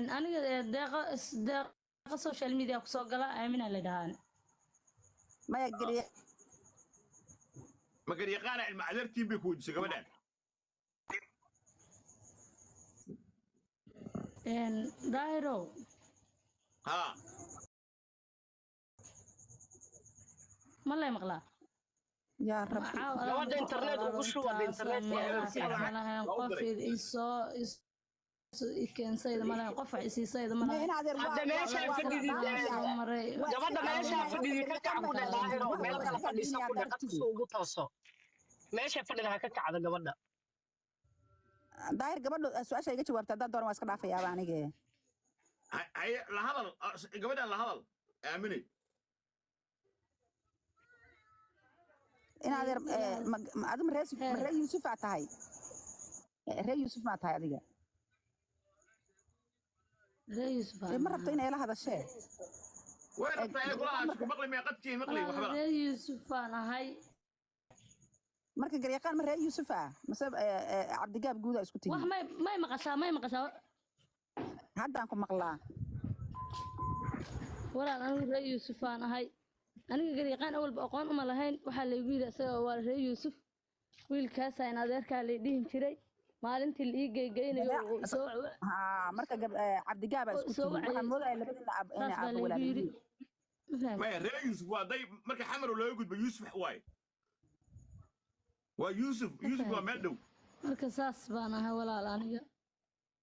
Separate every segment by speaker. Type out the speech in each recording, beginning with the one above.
Speaker 1: أنا داق السوشيال ميديا كسر قلا آمنة لدهان
Speaker 2: ما يقري
Speaker 3: ما قد يقانا المعذرتين بيكون سقبلان
Speaker 1: دايرو
Speaker 3: ها
Speaker 1: ما لا مغلا
Speaker 2: يا رب
Speaker 4: gabadha internet ugu shuba internet
Speaker 1: كان سيد مالا قفع سيد
Speaker 2: ما
Speaker 1: مالا
Speaker 2: هنا
Speaker 4: hadda meesha fadhidii gabadha meesha fadhidii ka kacbu dhaahiro meel kala fadhiiso ku dhaqadkiisa ugu tooso meesha fadhida ha ka kacdo gabadha
Speaker 2: daahir gabadhu su'aasha iga jawaabta dad doon waa iska dhaafayaaba aniga
Speaker 3: هي لهذا قبل لهذا آمني
Speaker 2: in adeer adu maree yuusuf aa tahay ree yuusuf maa tahay adiga
Speaker 1: ريس
Speaker 2: ma rabto inay la hadashee
Speaker 3: وين الطيب كلها شو مقلي ما قد مقلي وحبلا
Speaker 1: ريس أنا هاي
Speaker 2: marka garyaqaan ma ree yuusuf ah mase cabdigaab guuda isku timi
Speaker 1: wax may maqashaa
Speaker 2: haddaan ku maqlaa
Speaker 1: walaal anigu ree yuusuf aan ahay aniga garyaqaan awalba aqoon uma lahayn waxaa laygu yidhi isaga waa ree yuusuf wiilkaasa in adeerkaa lay dhihin jiray maalintii la ii geygeynayo
Speaker 2: marka cabdigaaba isku timi waxaan moodaya labadina inay aaba walaalyihiin
Speaker 3: ما رأي يوسف وضي مركي حمر ولا يقول بيوسف واي ويوسف ومدو
Speaker 1: marka saas baan ahay walaal aniga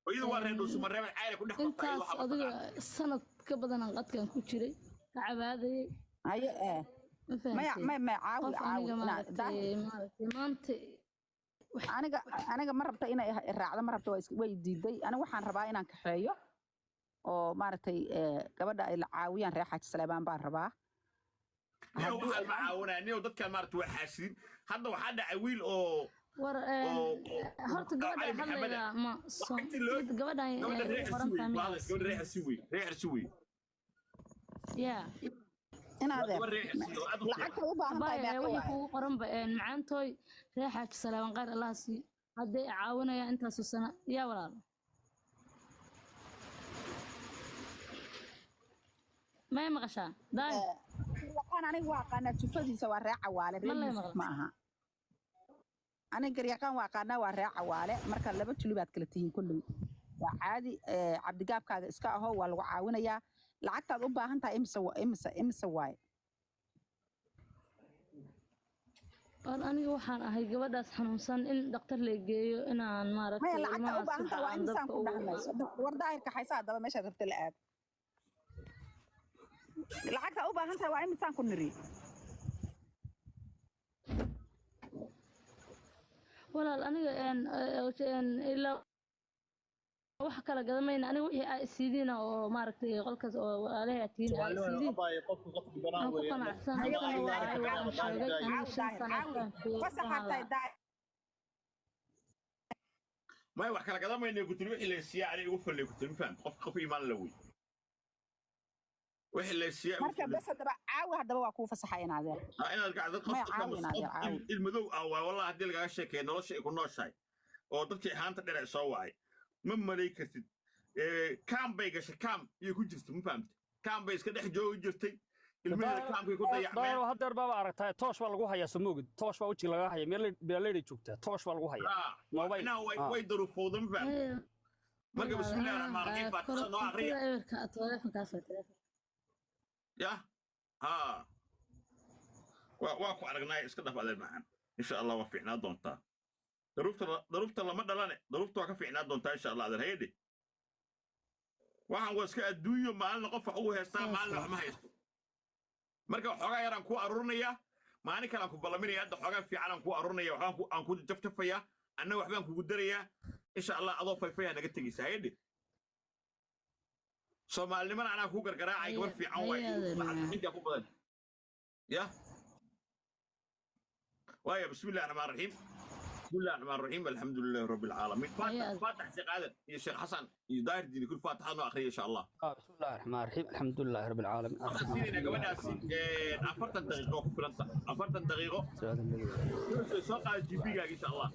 Speaker 3: وإذا ورا إنه سمر ربع عائلة كنا
Speaker 1: intaas adiga sanad ka badan aan qadkan ku jiray ka cabaadayay
Speaker 2: haye ma caawi
Speaker 1: maanta
Speaker 2: aniga ma rabta inay raacdo ma rabta way diiday aniga waxaan rabaa inaan kaxeeyo oo maaragtay gabadha ay la caawiyaan reer xaaji saleebaan baan rabaa
Speaker 3: نيو واحد معاونا نيو ضد كان مارت وحاسين هذا واحد عويل أو
Speaker 1: war horta gabadha hadlayda ma soo gabadha
Speaker 3: ريح السوي
Speaker 1: yeah
Speaker 2: in adeer lacagta u baahan tahay
Speaker 1: wixii kugu qoran macaantooy reer xaaji saleebaan qaar allah sii hadday caawinaya intaas sana yaa walaal ما مقشة داي
Speaker 2: وقان أنا واقعنا تفضي سوى الرعة والي ريس معها أنا قريقان واقعنا والرعة والي مركا لبت لبات كلتين كلهم عادي عبد جاب كاد إسكا هو والعاونة يا لعكت أبوها هنتا إمسواي
Speaker 1: أنا وحنا هاي قبضة حنوصل إن دكتور لقيه أنا مارك
Speaker 2: ما لعكت أبوها هنتا وإنسان كلها ورداير كحيسات ده مش هتبت الآب lacagta u baahan tahay waa imisaan ku niri
Speaker 1: walaal aniga ilaa wax kala gadamayna aniga wixii ay siidina oo maaragtay qolkaas oo walaalahay atiina ay siidin qofku qanacsanahay waa sheegay aniga 5 sano
Speaker 2: fasaxatay daa
Speaker 3: ما wax kala gadamayna ku tiri wixii la siyaa aniga ugu falay ku tiri faham qof iimaan la wey وحي اللي سيا
Speaker 2: مركب بس هذا عاوي هذا هو كوفة صحيح هذا
Speaker 3: أنا قاعد أتخصص المذوق أو والله هدي لقى شيء كأنه لا شيء يكون شيء أو تبكي هانت درع سواي من مليكة كام بيجش كام يكون جست ما فهمت كام بيجش كده جو جستي المذوق كام يكون ضيع
Speaker 5: دار هدر بابا عرفتها توش والجوها يا سموج توش وجهي لقاها يا ميلي شوكتها توش والجوها
Speaker 3: يا أنا ويدرو فوضى ما فهمت مركب بسم الله الرحمن الرحيم فاتحة نوعرية يا ها واكو عرقناي اسك دفع هذا معنا ان شاء الله وفينا دونتا ظروفت لما دلاني ظروفت waa ka fiicnaa doontaa insha Allah adeer haydi waxaan waska adduunyo maalin qof wax uu heestaa maalin wax ma haysto marka xogaa yaraan ku arurinaya maalin kale aan ku balaminaya hadda xogaa fiican aan ku arurinaya waxaan aan ku jaftafaya anna waxbaan kugu darayaa insha Allah adoo fayfaya naga tageysa haydi Soomaalnimada anaa ku gargaraacay gabar fiican way inta ku badan ya waaya bismillaah rahmaan rahiim bismillaah rahmaan rahiim alxamdulillaah rabbil caalamiin faatax saqaadan iyo sheekh xasan iyo daahir diini kul faatax noo akhriyo insha Allah
Speaker 5: bismillaah rahmaan rahiim alxamdulillaah rabbil caalamiin
Speaker 3: akhriina gabadhaas 40 daqiiqo ku filanta 40 daqiiqo soo qaad jibiga insha Allah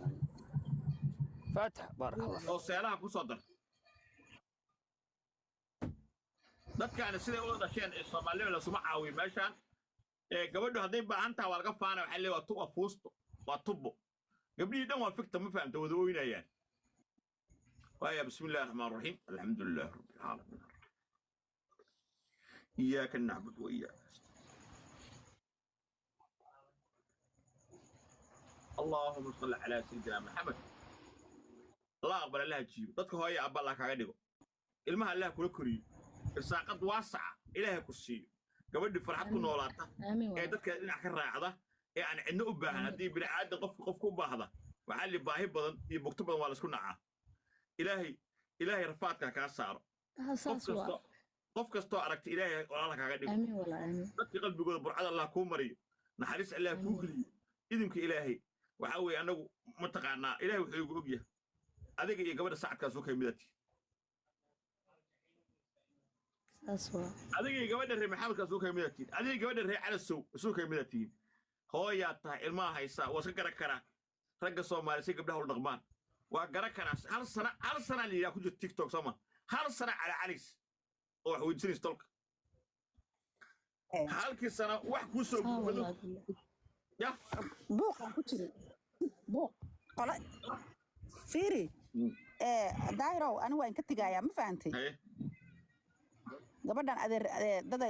Speaker 5: faatax barakallah
Speaker 3: oo seelaha ku soo dar dadkaana siday u dhasheen ee Soomaaliya la suma caawiyo meeshan gabadhu hadday baahan tahay waa laga faana waxa leeyahay waa tuba fuusto waa tubo gabdhii dhan waa fikta ma fahamta wada ooynayaan waaya bismillaahir rahmaanir rahiim alxamdulillaah rabbil caalamiin iyyaka na'budu wa iyyaka اللهم صل على سيدنا محمد الله أقبل الله جيب dadka hooyo abba Allah kaaga dhigo ilmaha Allah kula koriyo irsaaqad waasaca ilaahay ku siiyo gabadhi farxad ku noolaata ee dadka dhinac ka raacda ee aan cidna u baahan hadii bini'aadam qof ku baahda waxa li baahi badan iyo bugto badan waa la isku nacaa ilaahay rafaadka ka saaro qof kasto aragta ilaahay walaal kaaga dhigo dadka qalbigooda burcad Allah ku mariyo naxariis Allah ku geliyo idinka ilaahay waxa weey anagu ma taqaanaa ilaahay wuxuu ugu ogyahay adiga iyo gabadha saacadkaas oo kamidati adiga iyo gabadha reer maxamedkaas oo kamidati adiga gabadha reer calasow soo kamidati hooya taa ilmaha haysa waa iska garan karaa ragga Soomaaliyeed si gabdhaha u dhaqmaan waa garan karaa hal sana liiraa ku jirto TikTok sama hal sana ala calis oo wax weydiin stolka halkii sana wax ku soo gudbado ya
Speaker 2: buuqan ku jiray buuq qala fiiri daahirow anigu waan ka tigayaa ma fahantay gabadhan adeer dada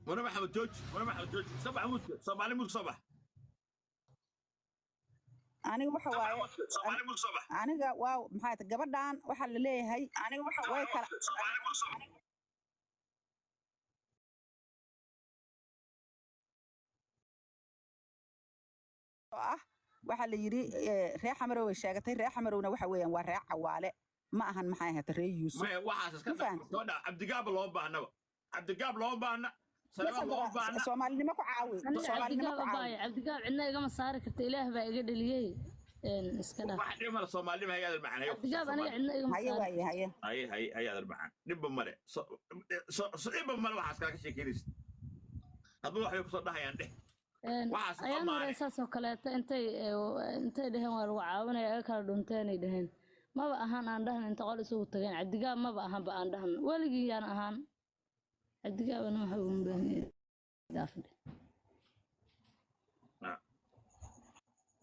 Speaker 3: wana maxamed jooj sabax mud Soomaali mud sabax
Speaker 2: aniga waxa waaye
Speaker 3: Soomaali mud sabax
Speaker 2: aniga waaw maxay gabadhan waxa la leeyahay aniga waxa way kala
Speaker 3: Soomaali mud sabax
Speaker 2: waxa la yiri reer xamarow way sheegatay reer xamarowna waxa weeyaan waa reer cawaale ma ahan maxay ahayd reer yuusuf
Speaker 3: ma waxaas iska dhacdo cabdigaab loo baahnaba cabdigaab loo baahna salaam loo baahna
Speaker 2: Soomaalinimo ku caawi Soomaalinimo ku caawi
Speaker 1: cabdigaab cidna igama saari karta ilaah baa iga dhaliyay iska dhaaf
Speaker 3: waxa dhimar Soomaalida hay aad macnaheeyo
Speaker 1: cabdigaab aniga cidna igama saari
Speaker 3: hay aad macaan dhib male dhib male waxaas kala ka sheekeynaysa hadba waxay ku soo dhahayaan dheh
Speaker 1: ayaan wareysaas oo kaleeto intay dhaheen waa lagu caawinaya aga kala dhunteenay dhaheen maba ahaan aan dhahan inta qol isugu tageen cabdigaab maba ahanba aan dhahan weligii yaan ahaan cabdigaabana waxa uu baahnay daafde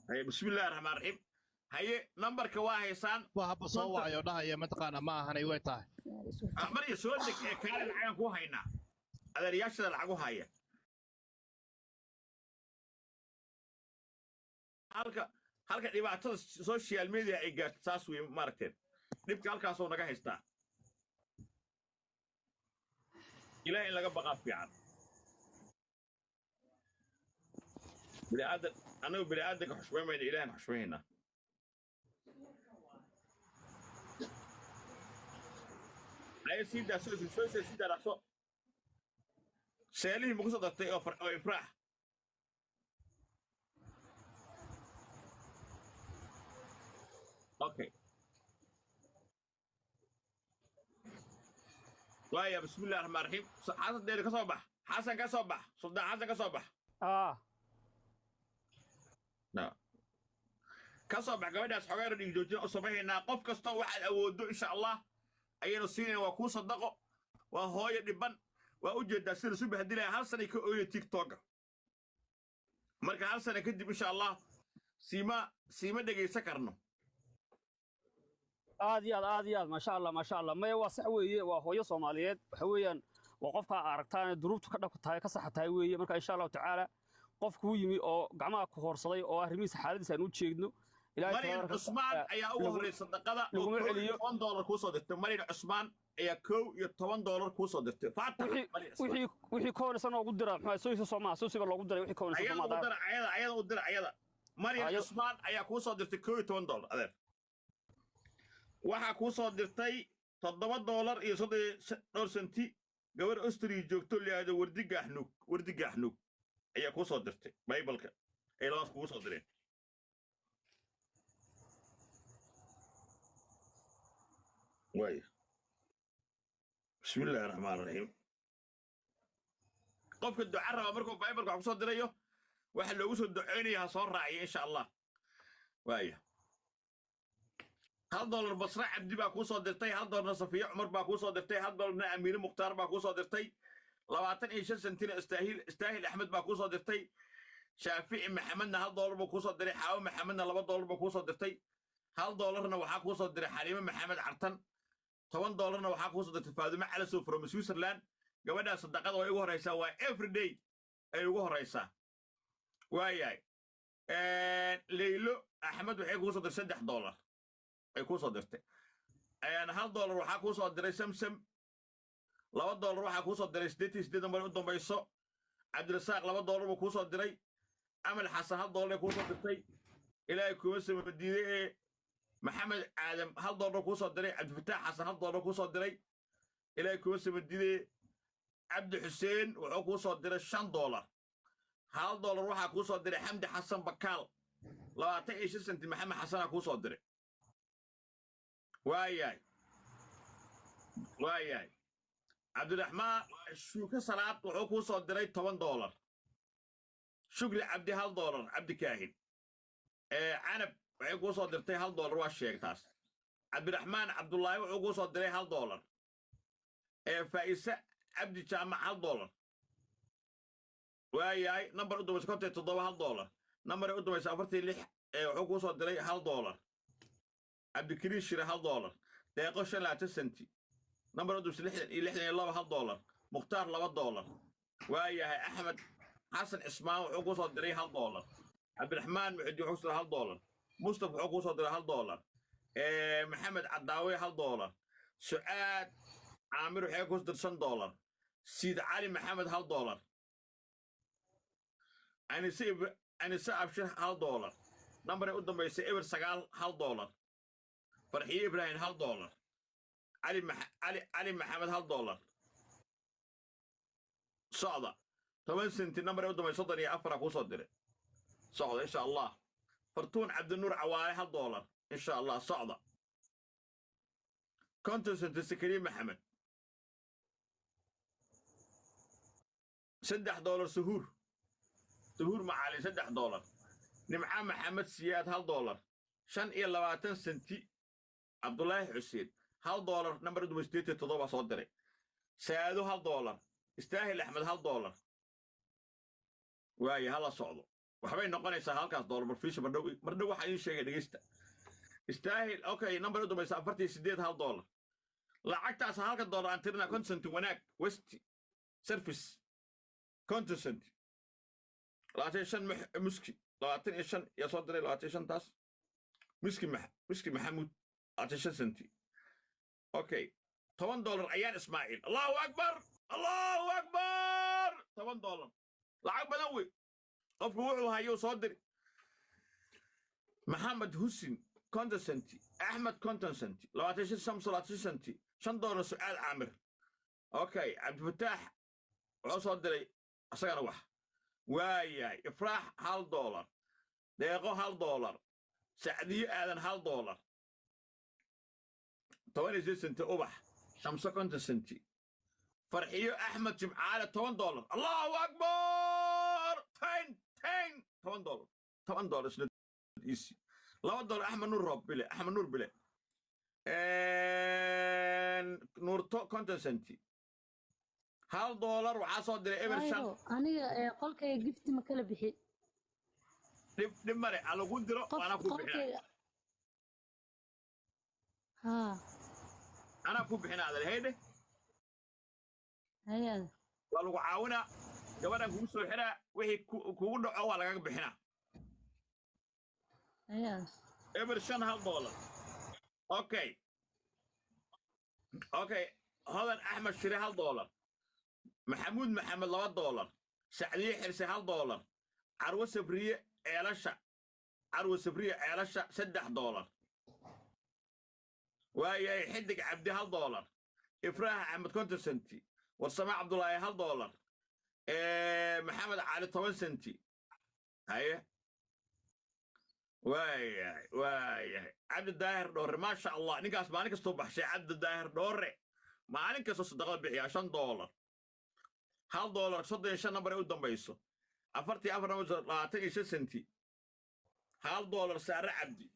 Speaker 3: hay bismillaahir rahmaanir rahiim haye numberka waa haysaan
Speaker 6: waa haba soo waayo dhahaya mataqaana ma ahanay way tahay
Speaker 3: mariya soo deg ee kale lacag ku haynaa adeeryaashada lacag u haya halka dhibaatada social media ay gaarto saas weey maaragtay dhibka halkaas oo naga haystaa ilaahay laga baqaa fiican bini'aadamka xushmaymayna ilaahay xushmayna ay sida sida raso seelihi muku soo dartay oo ifraax اوكي وايا بسم الله الرحمن الرحيم حسن دير كصبح حسن كصبح صدق حسن كصبح لا كصبح قبل حوار اللي يجوجين صباحنا قف كستا واحد اودو ان شاء الله اينا سينا وكو صدقوا وهوي دبن واوجد سير صبح دي هل سنه كو تيك توك marka hal sano kadib insha Allah siima dhageysan karno
Speaker 5: aad iyo aad masha Allah ma waa sax weeye waa hooyo Soomaaliyeed waxa weeyaan waa qofka aragtaan duruubtu ka dhabka tahay ka saxatahay weeye marka insha Allah tacaala qofku yimi oo gacmaha ku horsaday oo arrimihiisa xaaladiisa aan u jeegno
Speaker 3: Mariam Usman ayaa ugu horeeyay sadaqada $10 ku soo dirtay Mariam Usman ayaa $10 ku soo dirtay faatax
Speaker 5: wixii koonaysan ugu dira maxaa Soomaaliya loogu diray wixii koonaysan
Speaker 3: ayada u dira ayada Mariam Usman ayaa ku soo dirtay $10 adeer waxa ku soo dirtay $7 iyo 3 senti gabar Austria joogto leeyahay wardi gaxnug ayaa ku soo dirtay Bible-ka ay laas ku soo direen واي بسم الله الرحمن الرحيم قفك الدعاء ربا مركو بايبل waxu soo dirayo waxa loogu soo duceynaya soo raaciyo insha Allah واي هل دولار بصرة عبدي باكو صدرتي هل دولار صفية عمر باكو صدرتي هل دولار أمير مختار باكو صدرتي لواتن إيش سنتين استاهل أحمد باكو صدرتي شافعي محمدنا هل دولار باكو صدري حاول محمدنا لبا دولار باكو صدرتي هل دولارنا وحاكو صدري حليمة محمد عرتن $10 وحاكو صدرتي فاطمة على سوفر من سويسرلاند قبلها صدقات ويقوه رئيسا every day أيقوه رئيسا وياي ليلو أحمد وحيكو صدر $6 ay ku soo dirtay $1 waxaa ku soo diray samsam $2 waxaa ku soo diray 88 mar u dambayso cabdirasaaq $2 buu ku soo diray amal xasan $1 ku soo dirtay ilaahay kuma soo diiday maxamed aadam $1 ku soo diray cabdifataax xasan $1 ku soo diray ilaahay kuma soo diiday cabdi xuseen wuxuu ku soo diray $5 $1 waxaa ku soo diray xamdi xasan bakaal 25 senti maxamed xasan ku soo diray واياي عبد الرحمن شوكة صلاة وحكو صدري $10 شكري عبدي $1 عبد كاهن عنب وحكو صدرتي $1 واشيك تاس عبد الرحمن عبد الله وحكو صدري $1 فايسة عبد جامع $1 واياي نمبر قدوم سكوتي تضوى $1 نمبر قدوم سافرتي لح وحكو صدري $1 عبد الكريم شري $1 دقيقة 3 سنتي نمبر دوس لحن الله $1 مختار $2 ويا أحمد حسن اسماء وحقوق صدري $1 عبد الرحمن معدي حقوق $1 مصطفى حقوق صدري $1 محمد عداوي $1 سعاد عامر حقوق صدري $1 سيد علي محمد $1 أنسي أبشر $1 نمبر قدام بيسي إبر سقال $1 فرحي إبراهيم $1 علي محمد $1 صعدة 8 سنتي نمبر قدام يصدر أفرق وصدر صعدة إن شاء الله فرتون عبد النور عوالي $1 إن شاء الله صعدة كنت سنتي سكريم محمد $6 سهور معالي $6 نمعان محمد سياد $1 $25 سنتي عبد الله حسين $1 نمبر دوستيتي تضوى صدري سادو $1 استاهل أحمد $1 واي هلا صعدوا وحبين نقنيسا هالكاس دولار برفيش مردو حيين شيء دقيستا استاهل اوكي نمبر دو مسافرتي سديد $1 لعقتاس هالكا دولار انترنا كونسنت وناك وستي سيرفيس كونسنت لاتيشن مسكي لاتيشن يا صدري لاتيشن تاس مسكي محمود لاتيشن سنتي اوكي $10 عيان اسماعيل الله اكبر $10 لعق بنوي قف وحو هايو صدري محمد حسين كونتسنتي احمد كونتسنتي لاتيشن شمس لاتيشنتي $5 سعاد عامر اوكي عبد الفتاح صدري اسغنا wax واياي افراح $1 دقيقه $1 سعدي aadan $1 8 سنتي أبح 5 سنتي فرحيو أحمد جمعالة $10 الله أكبر 10 $10 سنت إيسي $2 أحمد نور رب بلا أحمد نور بلا نور تو كنت سنتي $1 وعصاد إبر شان
Speaker 1: أنا قولك جفت مكلا بحي
Speaker 3: نمري على قدره وأنا أكون بحنا
Speaker 1: ها
Speaker 3: أنا أكون بحنا هذا الهيدة
Speaker 1: هيا
Speaker 3: والله عاونا gabadhan kugu soo xiraa wixii kugu dhaco waa lagaga bixinaa eber $5 okay hodan axmed shire $1 maxamuud maxamed $2 sacdiye xirse $1 carwo sabriye ceelasha $3 waayay xidig cabdi $1 ifraax axmed konton senti warsame cabdulaahi $1 محمد علي 10 سنتي هيا واي عبد الداهر دور ما شاء الله نيكاس مالك الصبح شي عبد الداهر دور مالك صدقه بخي عشان $1 $1 صدق شن نمبر قدام بيسو افرتي افر نمبر 25 سنتي $1 سعر عبدي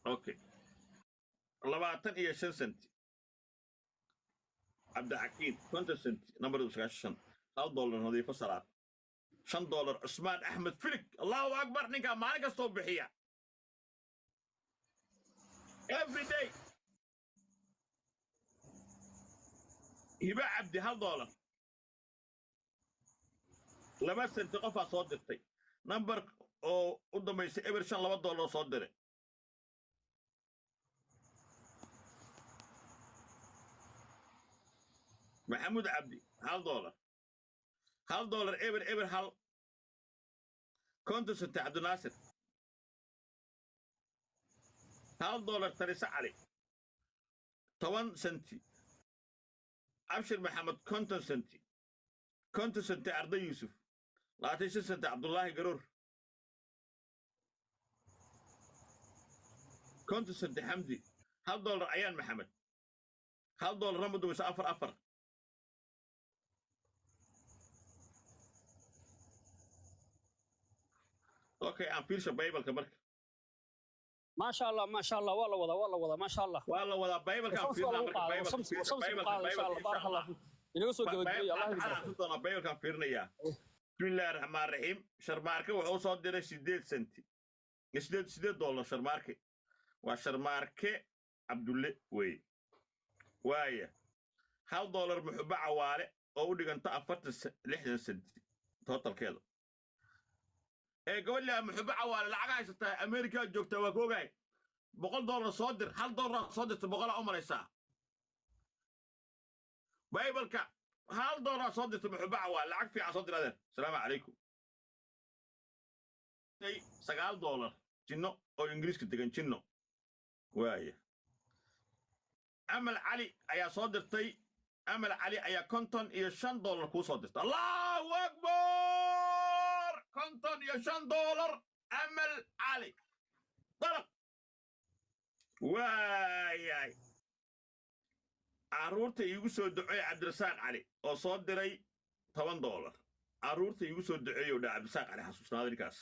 Speaker 3: اوكي 25 سنت عبد الحكيم 20 سنت نمبر 9 $1 نظيفه صلاه $5 عثمان احمد فلك الله اكبر نيكا مالك استوب بحيا every day هبه عبدي $1 لما سنت قفا صدرتي نمبر او ودميس ابر شان $2 صدري محمود عبدي $1 $1 ابر هل كنت ست عبد الناصر $1 تريسة علي 10 سنتي ابشر محمد كنت سنتي عرض يوسف لا تيش سنتي عبد الله قرور كنت سنتي حمدي $1 عيان محمد $1 رمض وسافر اوكي ام فيل بايبل كبرك
Speaker 5: ما شاء الله ما شاء الله والله ما شاء الله
Speaker 3: والله بايبل كان
Speaker 5: وشمس
Speaker 3: فيرنا
Speaker 5: والله
Speaker 3: بايبل
Speaker 5: وشمس قال ان شاء الله بارك الله فيك inaga soo gabagabay allah
Speaker 3: يبارك بايبل كان فيرنا بسم الله الرحمن الرحيم شرماركي wuxuu soo diray 8 سنتي $8 شرماركي waa شرماركي عبدله wey waaya $1 muxuba cawaale oo u dhiganta 60 سنتي totalkeeda gabadha muxuba cawaale lacag haysataa America joogta waa koogay $100 soo dir $1 soo dirta boqol u maraysaa بايبلك $1 soo dirta muxuba cawaale lacag fiican soo diradeen salaamu calaykum $9 jinno oo ingiriiska degan jinno waaya amal cali ayaa soo dirtay amal cali ayaa $55 ku soo dirtay allahu akbar $55 amal cali طلق waayay caruurta iigu soo duceey cabdirasaaq cali oo soo diray $10 caruurta iigu soo duceeyo dha cabdirasaaq cali xasuusnaada ninkaas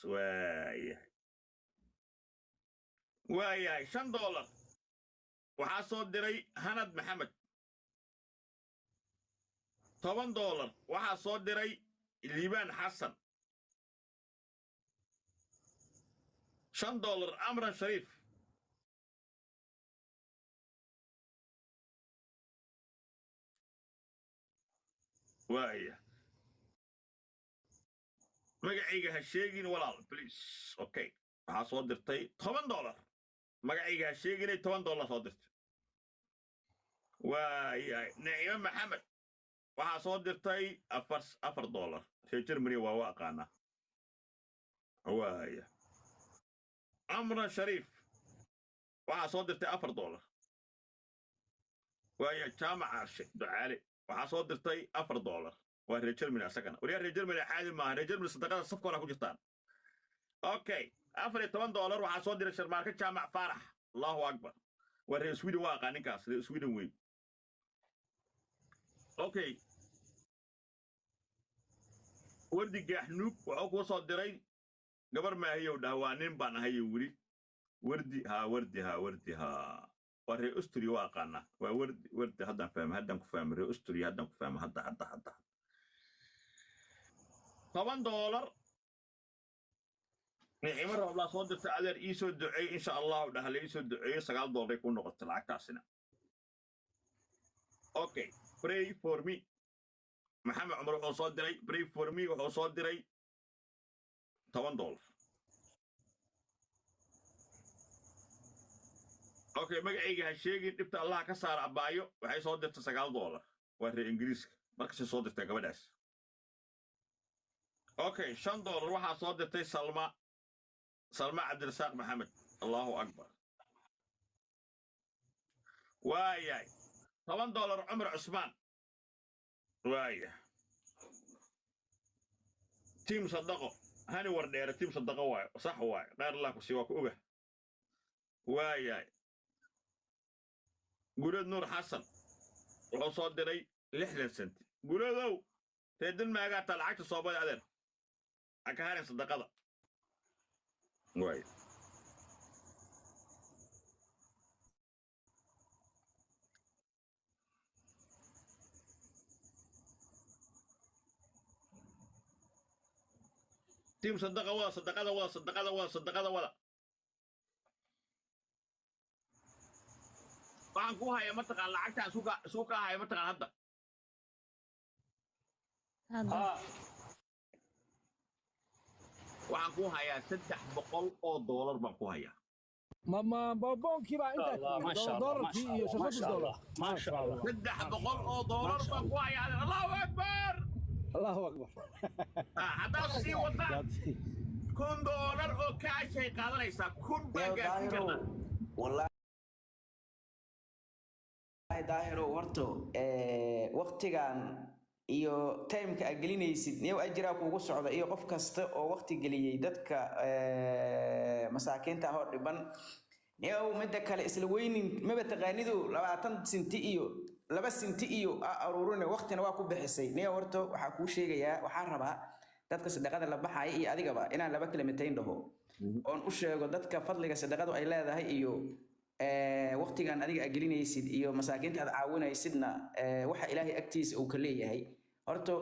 Speaker 3: waayay $5 waxaa soo diray hanad maxamed $10 waxaa soo diray liibaan xasan $5 amran shariif waaya magacayga ha sheegin walaal please okay waxaa soo dirtay $10 magacayga ha sheeginay $10 soo dirtay waaya naciime maxamed waxaa soo dirtay $4 reer Germany waa u aqaanaa waaya amran shariif waxaa soo dirtay $4 waaya jaamac arshe ducaale waxaa soo dirtay $4 waa reer Germany asagana wariyaa reer Germany caadi maaha reer Germany sadaqada safka wala ku jirtaan okay $14 waxaa soo diray sharmaarka jaamac faarax allahu akbar waa reer Sweden waa aqaan ninkaas reer Sweden weyn okay wardi gaxnuug wuxuu ku soo diray gabar maahiyow dhawaa nin baan ahay wili wardi waa reer Austria waa aqaana waa wardi haddaan ku fahmay reer Austria haddaan ku fahmay hadda $10 نعم الله صدق أدر إيسو دعي إن شاء الله ودهل إيسو دعي $9 يكون نقطة العكاسنا. أوكي pray for me محمد عمر وصدري pray for me وصدري $10. أوكي مقعيق هالشيء نبت الله كسر عبايو وحي صدرت $9 وهي إنجليز مركز صدرت قبلس. أوكي $5 روح صدرت سلمى عبد الرزاق محمد الله أكبر واياي $10 عمر عثمان وايا تيم صدقه هاني وردير تيم صدقه واي صح واي غير الله كسيواك أوجه واياي قولد نور حسن وصاد دري 6 سنت قولدو تدن ما قاعد طلعت صوبة عدل أكهاني صدقه واي تيم صدقة ولا صدقة ولا صدقة ولا صدقة ولا waxaan ku hayaa mataqaan lacagtaan suuqa haya mataqaan hadda waxaan ku hayaa $300 baan ku hayaa
Speaker 7: ما بونكي بقى انت
Speaker 5: ما شاء الله ما شاء الله ما شاء الله ما شاء الله
Speaker 3: $300 baan ku hayaa Allahu Akbar
Speaker 7: الله اكبر
Speaker 3: haddaad sii wadaan $1,000 oo kaash ay qaadanaysaa 1,000 baan gaarsiin karnaa
Speaker 8: والله daahiro horto waqtigan iyo timeka aad gelinaysid niyow ajiraa kuugu socda iyo qof kasta oo waqti geliyey dadka masaakiinta hor dhiban niyow midda kale isla weynin maba taqaanidu 20 senti iyo 2 senti iyo aruurina waqtina waa ku bixisay niyow horto waxaa kuu sheegayaa waxaan rabaa dadka sadaqada la baxaya iyo adigaba inaan laba kilomitir dhaho oon u sheego dadka fadliga sadaqadu ay leedahay iyo waqtigan adiga aad gelinaysid iyo masaakiinta aad caawinaysidna waxa ilaahay agtiisa uu ka leeyahay horto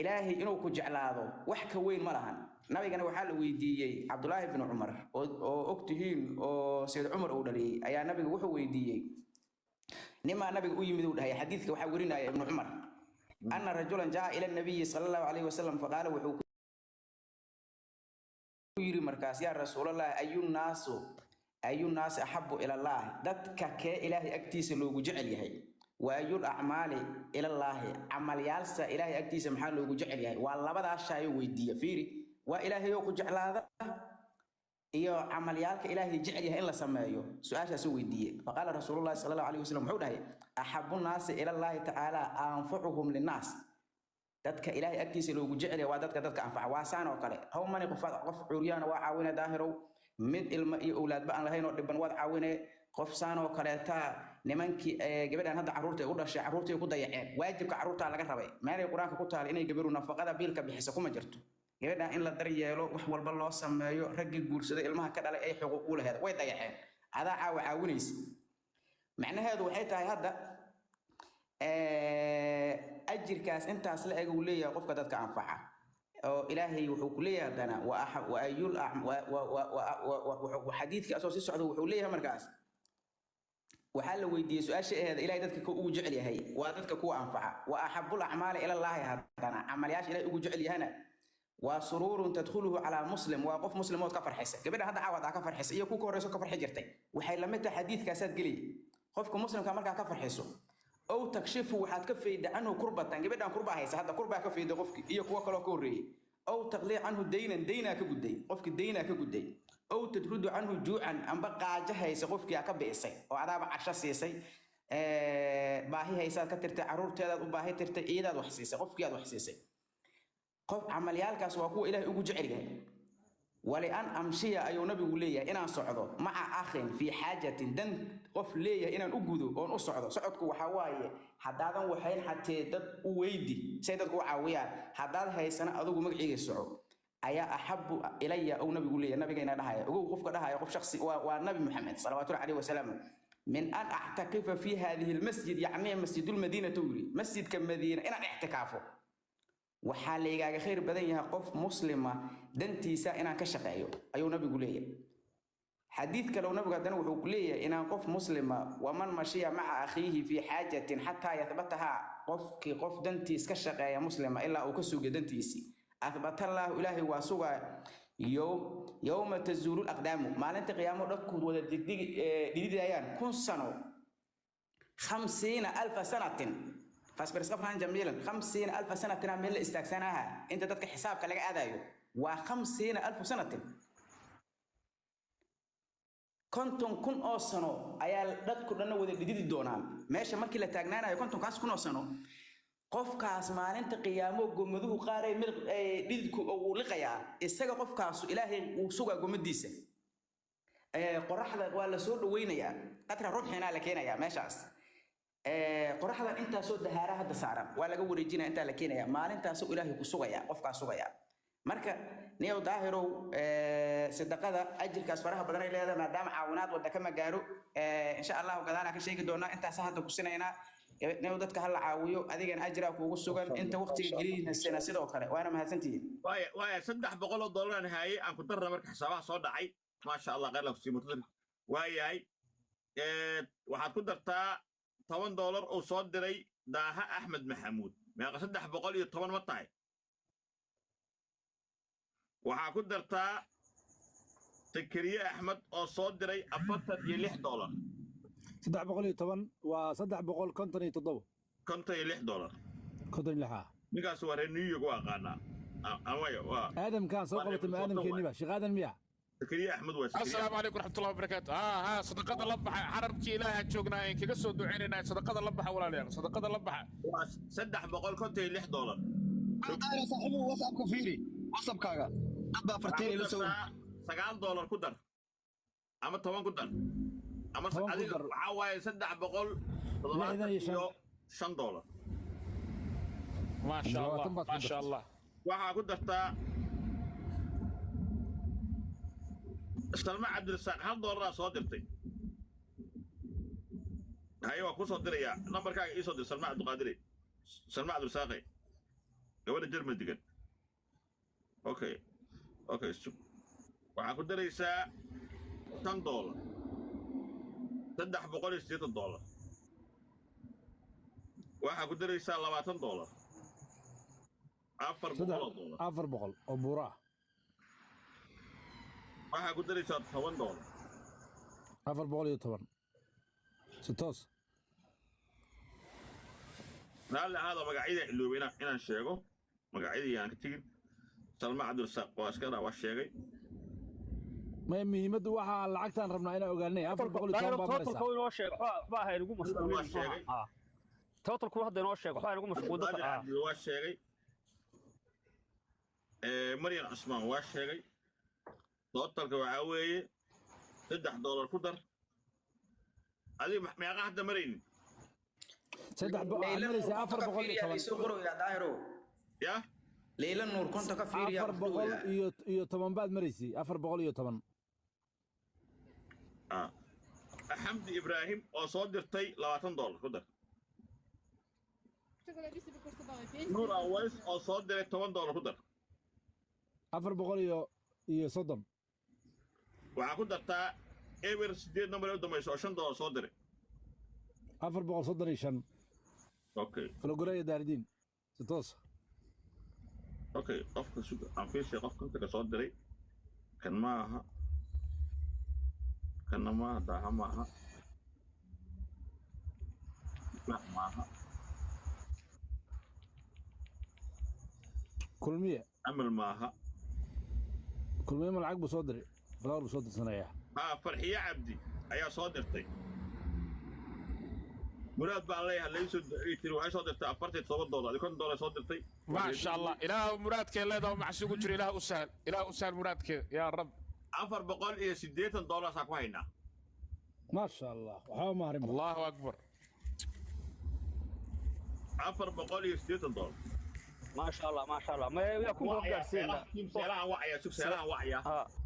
Speaker 8: ilaahay inuu ku jeclaado wax ka weyn ma lahan nabigana waxaa la weydiiyey cabdullaahi ibn cumar oo ogtihiin oo sayid cumar uu dhaliyey ayaa nabiga wuxuu weydiiyey nimaa nabiga u yimid uu dhahay xadiidka waxaa werinaya ibn cumar ana rajulan jaa ila nabiyi sala allahu calayhi wasalam faqaala wuxuu ku yiri markaas yaa rasuulallah ayu naas ahabbu ila allah dadka kee ilaahay agtiisa loogu jecel yahay wa ayul a'maali ila allah amalyaalsa ilaahay agtiisa maxaa loogu jecel yahay waa labadaas shay weydiiya fiiri waa ilaahay oo ku jeclaada iyo amalyaalka ilaahay jecel yahay in la sameeyo su'aashaas weydiiyay faqala rasuulullah sallallahu alayhi wasallam wuxuu dhahay ahabbu naas ila allah ta'ala anfu'uhum linnaas dadka ilaahay agtiisa loogu jecel yahay waa dadka anfaca waa saan oo kale how many qof cuuriyana waa caawina daahirow mid ilma iyo awlaadba aan lahayn oo dhiban wad caawinay qof saan oo kaleeta nimankii gabadhan hadda caruurta u dhashay caruurtii ku dayaceen waajibka caruurta laga rabay meelay quraanka ku taal inay gabaru nafaqada biilka bixiso kuma jirto gabadhan in la daryeelo wax walba loo sameeyo ragii guursaday ilmaha ka dhalay ay xuquuq u lahayd way dayaceen adaa caawinaysa macnaheedu waxay tahay hadda ajirkaas intaas la eg uu leeyahay qofka dadka anfaca oo ilaahay wuxuu ku leeyahay dana wa ayul wa xadiidka asoo si socdo wuxuu leeyahay markaas waxaa la weydiiyey su'aasha aheeda ilaahay dadka ku ugu jecel yahay waa dadka kuwa anfaca wa ahabbul a'maali ila allah hadana amaliyaasha ilaahay ugu jecel yahana waa sururun tadkhuluhu ala muslim waa qof muslimood ka farxisa gabadha hadda caawada ka farxisa iyo ku koreyso ka farxi jirtay waxay la mid tahay xadiidkaas aad geliyay qofka muslimka markaa ka farxiso أو تكشفه وحد كفيد عنه كربة قبل أن كربة هيس هذا كربة كفيد قفك إيه كوا كلا كوري أو تقلي عنه دينا كجدي قفك دينا كجدي أو تطرد عنه جوعا أم بقى جهيس قفك يا كبيسي وعذاب عشرة سيسي باهي هيس كترت عرور تلا وباهي ترت إيدا وحسيسي قفك يا وحسيسي قف عمليال كسواكو إله يوجع عليه ولأن أمشي أيو نبي وليه إن صعده مع أخ في حاجة دن قف ليه إن أجوده أو أصعده صعدك وحواي حدادا وحين حتى دد ويدي سيدك وعويان حدادا هاي سنة أذوق مقعي الصعود أيا أحب إلي أو نبي وليه نبي جينا لها أقول قف كده هاي قف شخصي والنبي محمد صلى الله عليه وسلم من أن أعتكف في هذه المسجد يعني مسجد المدينة توري مسجد كمدينة إن اعتكافه وحاليغا خير بدن يها قف مسلمة دنتيسا إنا كشقايو أيو نبي قوليه حديث كلو نبي قدن وحو قوليه إنا قف مسلمة ومن مشي مع أخيه في حاجة حتى يثبتها قف دنتيس كشقايا مسلمة إلا أو كسوق دنتيسي أثبت الله إلهي واسوغا يوم تزول الأقدام ما لنت قيامه ركض ولا ديدي أيان كن سنة 50,000 سنة فاصبر صبرا جميلا 50,000 سنة تنامل استكسناها انت تدك حسابك لك ادايو و50,000 سنة كنتم كن او سنو ايا ددكو دنا ودا ديدي دونان ماشي markii la taagnaanayo كنتم kaas kun oo sano qofkaas maalinta qiyaamo gomaduhu qaaray mid didku uu liqaya isaga qofkaas ilaahay uu suga gomadiisa qoraxda waa la soo dhaweynaya qadra ruuxina la keenaya meeshaas qoraxdan inta soo dahaara hadda saaran waa laga wareejinaa inta la keenaya maalintaas uu ilaahay ku sugaya qofka sugaya marka niyow daahiro sadaqada ajirkaas faraha badan ay leedahay maadaama caawinaad wada kama gaaro insha Allah gadaana ka sheegi doona intaas hadda ku sinayna inuu dadka hal caawiyo adigana ajra kuugu sugan inta waqtiga gelinayna sidoo kale waana mahadsantihiin
Speaker 3: waaya $300 aan haayay aan ku darra marka xisaabaha soo dhacay maasha allah qeyr la ku siimo waayahay waxaad ku dartaa $10 oo soo diray daaha axmed maxamuud meeqa 310 ma tahay waxaa ku dartaa sakariye axmed oo soo diray $46
Speaker 7: 310 waa $357
Speaker 3: $56
Speaker 7: 56
Speaker 3: ninkaas waa reer New York waa qaana amaya waa
Speaker 7: آدم كان سوق بتم آدم كنيبة شيخ آدم مياه
Speaker 3: sakariye axmed waa
Speaker 9: السلام عليكم ورحمة الله وبركاته ها صدقة لبحة حربكي إلهي تشوقنا إن كي قصوا دعيننا صدقة لبحة ولا لا صدقة لبحة
Speaker 3: $356
Speaker 10: أنت يا صاحبي واتساب كفيري واتساب كاغا أبا فرتين إلى سوي
Speaker 3: $9 ku dar ama 10 ku dar ama adiga waxa waaye $375
Speaker 9: ما شاء الله ما شاء الله
Speaker 3: waxaa ku dartaa Salma Abdulsaaq $1 soo dirtay hayo waa ku soo diraya nambarkaaga ii soo dir Salma Abdulqaadir Salma Abdulsaaq gabadha Jarmal degan okay waxaa ku daraysaa $10 $380 waxaa ku daraysaa $20
Speaker 7: $400 oo buuraa
Speaker 3: waxaa ku daraysaa $10
Speaker 7: $410 si toos
Speaker 3: raalli ahaada magacyada iloobay inaan sheego magacyadii aan ka tegin Salma Abdulsaaq waa iska waa sheegay
Speaker 7: ما مهمته waxaa lacagtaan rabnaa inaan ogaanay $410 baa maraysa
Speaker 5: totalku inoo sheeg waxba hay ugu mashquulin totalku hadda inoo sheeg waxba ugu mashquul dadka
Speaker 3: waa sheegay Maryam Usman waa sheegay totalka waxa weeye $3 ku dar adiga meeqa hadda marayni
Speaker 7: maraysa
Speaker 8: $410
Speaker 3: ya
Speaker 8: ليلى نور كنت كفير يا
Speaker 7: iyo 10 baad maraysi 410
Speaker 3: Xamdi Ibrahim oo soo dirtay $20 ku dar Nuur Aways oo soo diray $10 ku dar
Speaker 7: 430
Speaker 3: waxaa ku dartaa eber 8 number u dambayso $5 soo diray
Speaker 7: 435
Speaker 3: okay
Speaker 7: falogoraya daardiin si toos
Speaker 3: okay qofka suga aan fiirshay qofka inta ka soo diray kan maaha kana maaha daaha maaha maaha
Speaker 7: kulmiye
Speaker 3: amal maaha
Speaker 7: kulmiye ma lacag buu soo diray faloor buu soo dirsanaya
Speaker 3: farxiye cabdi ayaa soo dirtay muraad baan leeyahay layso duceeyay waxay soo dirtay $47 adiga $10 soo dirtay
Speaker 9: ما شاء الله إله مرادك لا معسوق جري إله أسهل مرادك يا رب
Speaker 3: $480 saa ku haynaa
Speaker 7: ما شاء الله waxaa maarin
Speaker 9: الله أكبر
Speaker 3: $480
Speaker 5: ما شاء الله ما يكون قارسينا
Speaker 3: سيلان وعيا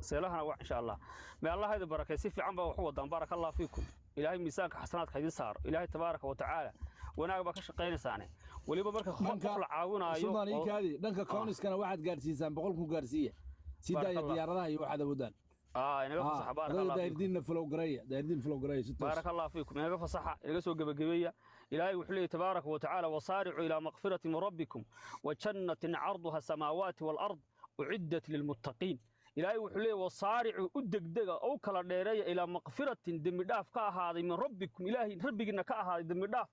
Speaker 5: سيلان وعيا إن شاء الله ما الله هذا بركة سيف عم بوحوض بارك الله فيكم إلهي ميزانك حسناتك هذه صار إلهي تبارك وتعالى وناق بكش قين سانه وليبا بركة خلق العاونة
Speaker 7: سوداني كذي دنك كونس كان واحد قارسيسان بقولكم قارسية سيدا ديارنا هي واحد ودان
Speaker 5: إنك فصح بارك الله فيكم
Speaker 7: دايردين فلو قرية
Speaker 5: بارك الله فيكم إنك فصح إنك سوق بجوية إلهي وحلي تبارك وتعالى وصارعوا إلى مغفرة من ربكم وجنة عرضها السماوات والأرض أعدت للمتقين إلهي وحلي وصارعوا أدق أو كلا ديرية إلى مغفرة دمداف كهذا من ربكم إلهي ربنا كهذا دمداف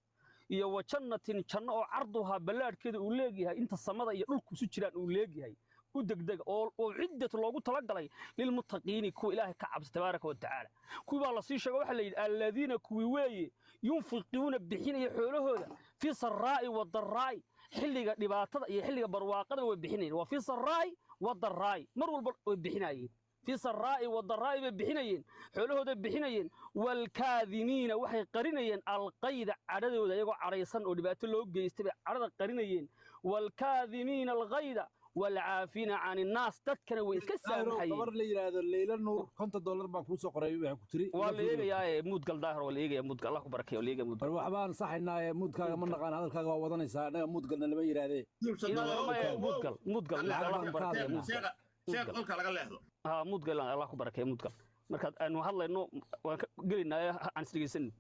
Speaker 5: iyo wajannatin janno oo carduha balaadkeeda uu leeyahay inta samada iyo dhulku isu jiraan uu leeyahay u degdeg oo ciidad loogu talagalay lil muttaqiin ku ilaahay ka cabs tabaaraka wa taala kuwa la sii sheego waxa la yiraahdaa alladina kuwi weeye yunfiquna bixinaya xoolahooda fi sarra'i wa darra'i xilliga dhibaatada iyo xilliga barwaaqada way bixinayeen waa fi sarra'i wa darra'i mar walba way bixinayeen في سراء والضراء بحنين حولهودا بحنين والكاذمين waxay qarinayeen alqayda cadadooda iyagoo careysan oo dhibaato loo geystay cadada qarinayeen والكاذمين الغيظ والعافين عن الناس تذكر ويسكسر حي
Speaker 7: قبر لي هذا ليلى نور $50 بaan ku soo qoray waxa ku tiri
Speaker 5: ولا يجي يا مود قال ظاهر ولا يجي مود قال الله بركه ولا يجي مود
Speaker 7: wax baan saxinaa moodkaaga ma naqaan hadalkaaga waa wadanaysaa anaga mood galna lama yiraahdee
Speaker 5: مود قال الله بركه
Speaker 3: sheekh qolka laga leexdo
Speaker 5: ها مود قال الله بركه مود قال marka aanu hadlayno waan gelinaa aan isdhigeysan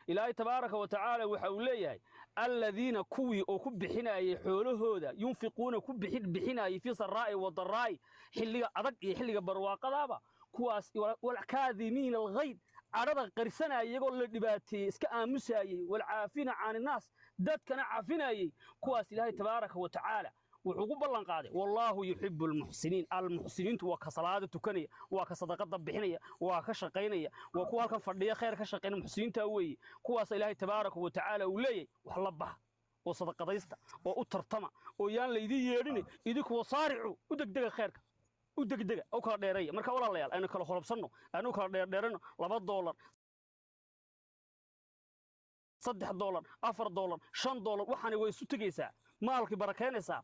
Speaker 5: ilaahay tabaaraka wa tacaala waxa uu leeyahay alladina kuwi oo ku bixinayay xoolahooda yunfiquuna ku bixinayay fi saraa'i wa daraa'i xilliga adag iyo xilliga barwaaqadaaba kuwaas wal kaadimiin al ghayd arada qarsanay iyagoo la dhibaateeyay iska aamusayay wal caafina aan naas dadkana caafinayay kuwaas ilaahay tabaaraka wa tacaala wuxuu ku ballan qaaday wallahu yuhibbul muhsiniin al muhsiniintu waa ka salaada tukanaya waa ka sadaqada bixinaya waa ka shaqeynaya waa kuwa halkan fadhiya khayr ka shaqeynaya muhsiniinta weey kuwaas ilaahay tabaaraka wa tacaala uu leeyahay wax la bax oo sadaqadaysta oo u tartama oo yaan la idin yeedhin idinku wasaaricu u degdega khayrka u degdega oo kala dheereeya marka walaalayaal aynu kala xolobsanno aynu kala dheerano $2 $3 $4 $5 waxaana way isu tagaysaa maalkii barakeynaysaa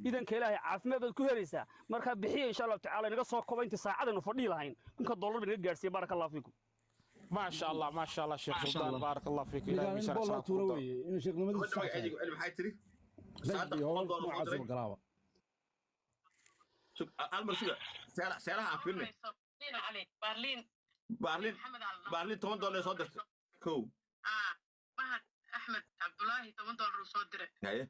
Speaker 5: idanka ilaahay caafimaad baad ku helaysaa marka bixiya insha Allah tacaala inaga soo koba inta saacadana fadhi lahayn $1 inaga gaarsiiyo barakallahu fiikum
Speaker 9: ما شاء الله شيخ سلطان بارك الله فيك
Speaker 7: إلهي يسعدك الله توروي إنه شيخ نمد
Speaker 3: maxay tiri
Speaker 7: زي هو ما عزم قراوة
Speaker 3: المر شو سعرها عم فيلم بارلين $10 صدرت كو
Speaker 11: فهد احمد عبد الله $10 صدر
Speaker 3: هي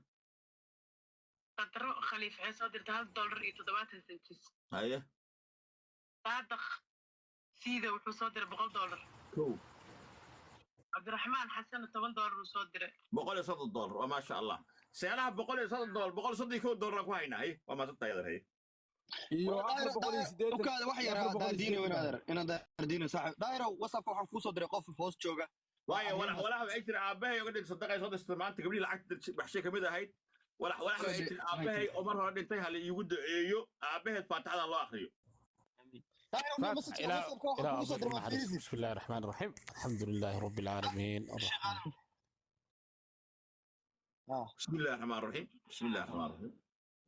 Speaker 11: قدر خليفه صدر $1.77
Speaker 3: هي
Speaker 11: صادق سيده وحو صدر $100
Speaker 3: كو
Speaker 11: عبد الرحمن حسن $10 صدر
Speaker 3: $100 وما شاء الله سعرها $100 ku hayna hay waa ma tayada hay
Speaker 10: iyo ukaada wax yar daadiina inaad daadiina saaxib daayro whatsapp waxaan ku soo diray qof hoos jooga
Speaker 3: waayo walaha ay tiri aabahay uga dhig sadaqay soo dirtay maanta gabdhii lacag baxshay kamid ahayd walaha ay tiri aabahay oo mar hore dhintay hal iigu duceeyo aabahay faataxada loo akhriyo
Speaker 9: بسم الله الرحمن الرحيم الحمد لله رب العالمين
Speaker 3: بسم الله الرحمن الرحيم بسم الله الرحمن الرحيم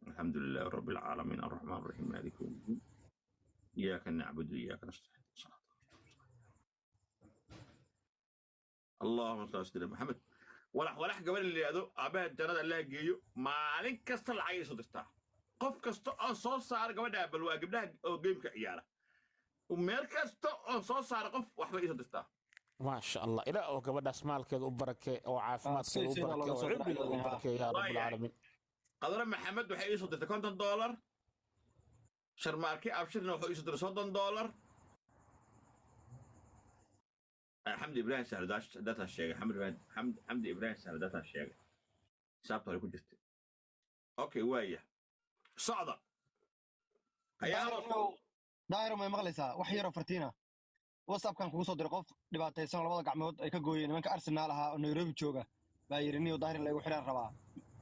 Speaker 3: الحمد لله رب العالمين الرحمن الرحيم مالك يوم الدين إياك نعبد وإياك نستعين اللهم صل على سيدنا محمد ولا قبل اللي هذا أباه الجنة الله يجيو ما عليك كسر العين صدقتها قف كسر صار صار قبل بل واجب له جيم كعيارة ومركز صار صار قف واحد يصدقتها
Speaker 9: ما شاء الله إلى وقبل أسماء كذا وبركة وعافمات كذا وبركة وعبد وبركة يا رب العالمين
Speaker 3: قدر محمد وحي يصدق $50 شرماركي أبشرنا وحي يصدق $100 حمد إبراهيم سهل داتا الشيء حمد إبراهيم سهل داتا الشيء سابته اللي كنت أوكي وياه صعدة
Speaker 10: daayro ma maqlaysaa wax yar oo fartiina whatsappkan kugu soo diray qof dhibaataysan labada gacmood ay ka gooyeen nimanka Arsenal ahaa oo Nairobi jooga baa yiri niyo daahir lagu xiraan rabaa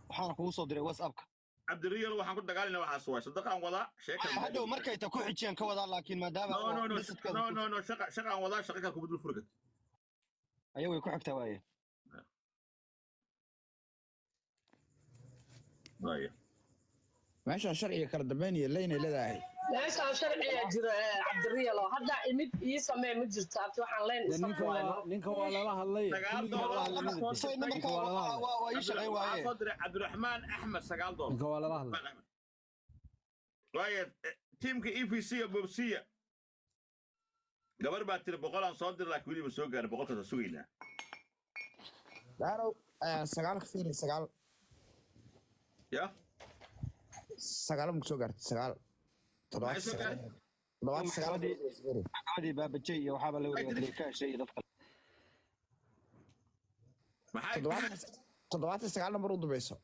Speaker 10: waxaan kugu soo diray whatsappka
Speaker 3: cabdiriyal waxaan ku dagaalinaa waxaas waay sadaqaan wadaa sheeka
Speaker 10: hadhow markay ta ku xijiyeen ka wadaa laakiin maadaama
Speaker 3: no shaqaan wadaa shaqo kale ku bedel furgad
Speaker 10: ayagu way ku xigtaa waaye
Speaker 12: meeshaan sharciga kala dambeyn iyo leyn ay leedahay
Speaker 4: meeshaan sharciga jira cabdiriyal oo hadda imid ii samee ma jirto abti waxaan leen
Speaker 7: ninka waa lala hadlay
Speaker 3: cabdiraxmaan axmed $9
Speaker 7: ninka waa lala hadlay
Speaker 3: waaye tiimka EPC iyo Bobsiya gabar baa tiri 100 aan soo dir laakiin weli ma soo gaarin 100 ka sugaynaa
Speaker 12: daaro 9 fiiri 9
Speaker 3: ya
Speaker 12: 9 ma soo gaartay 9
Speaker 10: maxamadii baabajay iyo waxaaba la wareegay ka heshay dadka
Speaker 3: maxay
Speaker 12: 9 number u dubayso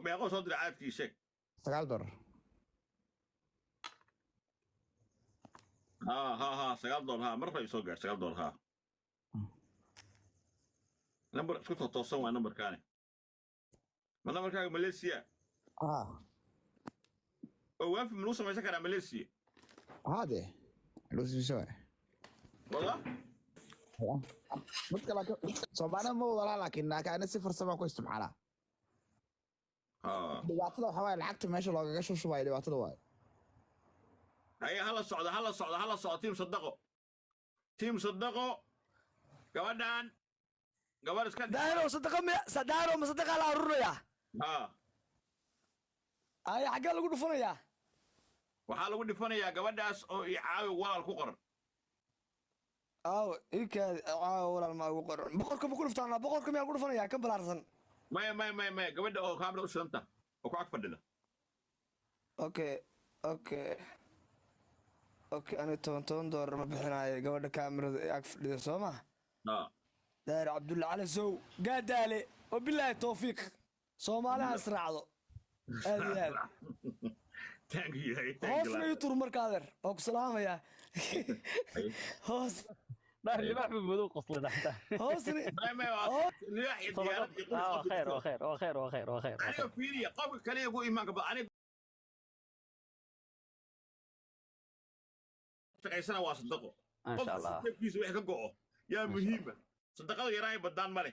Speaker 3: meeqo soo dir caadkii sheeg
Speaker 12: $9
Speaker 3: ها $9 ها مرة يسوق $9 ها نمبر كنت توصل نمبر كان ما نمبر كان ماليزيا وين في ملوسة ما يسكر ماليزيا
Speaker 12: هذا ملوسة شو
Speaker 3: والله
Speaker 12: مشكلة صوبانا مو والله لكن كان 0 7 كويس سبحانه dhibaatada waxa waaye lacagta meesha loogaga shushubayo dhibaatada waaye
Speaker 3: هيا هلا صعدة هلا صعدة هلا صعدة تيم صدقوا قبلان قبل اسكت
Speaker 13: دايرو صدقوا ما صدق على الرؤيا اي حاجه لو دفنيا
Speaker 3: waxaa lagu dhifanayaa gabadhaas oo i caawi walaal ku qoran
Speaker 13: إيك ولا ما أقول بقولكم بقول فتانا بقولكم يا بقول فانا يا كم بلارسن
Speaker 3: ما قبل أو كاميرا وسلمتها وكعك فدنا
Speaker 13: أوكي أنا تون دور ما بحنا قبل كاميرا أقفل سوما داير عبد الله على سو قاعد دالي وبالله التوفيق صومالي أسرع له هذه هوسنا يطور مركادر أوك سلام يا هوس
Speaker 5: لا اللي ما أحب بدوق أصلا حتى
Speaker 13: هوسني
Speaker 5: خير
Speaker 3: أنا فيني قبل كان يقول إيمان قبل أنا سنة واصدقه
Speaker 5: ما شاء الله
Speaker 3: في وحدة قوة يا مهمة صدقوا يراي بدان ماله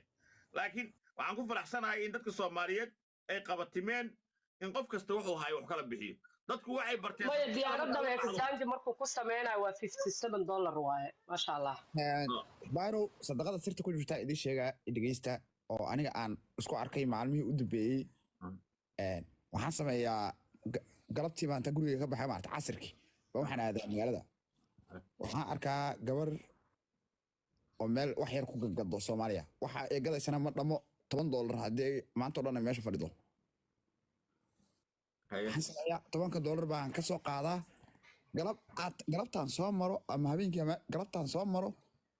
Speaker 3: لكن وعنكم فرح سنة هاي إن دتك الصوماليات أي قبضتمين إن قف كستوحوا هاي وحكلا بحيه dadku waxay barteen
Speaker 4: ma diyaaradda way kasaanti markuu ku sameeyay waa $57 waaye ma sha Allah
Speaker 12: bayro sadaqada sirta ku jirta idin sheega dhageysta oo aniga aan isku arkay maalmihii u dambeeyay waxaan sameeyaa galabtii baan ta guriga ka baxay maarta casirkii waxaan aaday magaalada waxaan arkaa gabar oo meel wax yar ku gagado Soomaaliya waxa ay gadaysana ma dhamo $10 hadii maanta oo dhan meesha fadhido حسنا $10 baan ka soo qaadaa galabtaan soo maro ama habeenkii ama galabtaan soo maro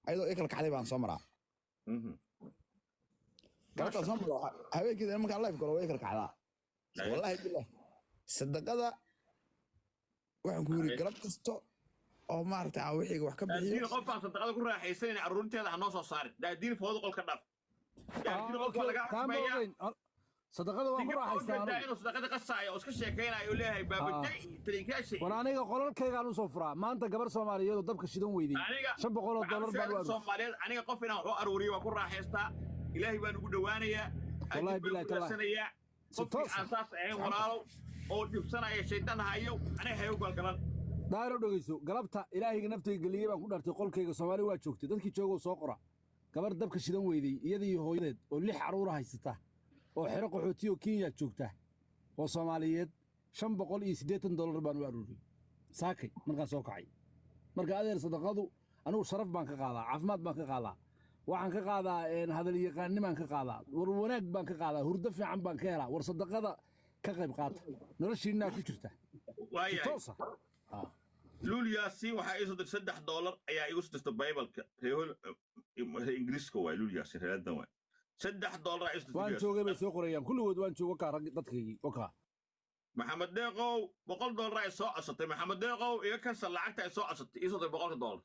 Speaker 12: ayadoo ay kala kacday baan soo maraa galabtaan soo maro habeenkii markaan live galo way kala kacdaa wallahi billah sadaqada waxaan ku yiri galab kasto oo maartaa wixiga wax ka bixiyo
Speaker 3: qofaan sadaqada ku raaxaysan in arunteeda aan noo soo saarin daadiin foodo qolka dhaf daadiin qolka laga xameeyaa
Speaker 7: صدقة وأمر حيستان
Speaker 3: إنه صدقة قصة وإسك شيكين أيوله هاي بابتي تريكاشي
Speaker 7: وأنا أنيق قولن كي قالوا صفرة ما أنت قبر سومالي يدو دبك شدون ويدي شنب قولوا $1 بالوالو
Speaker 3: سومالي أنيق قفنا وحو أروري وكل راحيستا إلهي بانو قدوانيا
Speaker 7: والله بالله تلا
Speaker 3: قفي أساس أين ورالو أو جبسنا يا شيطان هايو أنا هايو قلقلان
Speaker 7: دايرو دوغيسو قلبتا إلهي نفتي قلية بان كودارتي قول كيغا سومالي واجوكتي دادكي جوغو سوقرا قبر دبك شدون ويدي يدي هويدد ولح عرورة هايستا oo xiro qaxootiyo Kenya joogta oo Soomaaliyeed $580 baan u aruuriyay saakay markaan soo kacay marka adeer sadaqadu anigu sharaf baan ka qaadaa caafimaad baan ka qaadaa waxaan ka qaadaa hadal yaqaanimaan ka qaadaa war wanaag baan ka qaadaa hurdo fiican baan ka helaa war sadaqada ka qayb qaata noloshiina ku jirta
Speaker 3: لولياسي waxaa ii soo dir $3 ayaa igu soo dirtay Bible-ka Ingiriiska waa Luliyasi reedan waa $3 عيسى
Speaker 7: وان شوقي بس قريان كل ود وان شوقك ددكي وكا
Speaker 3: محمد ديقو $100 ay soo codsaday maxamed deeqow iga kansal lacagta ay soo codsaday ii soo dir $100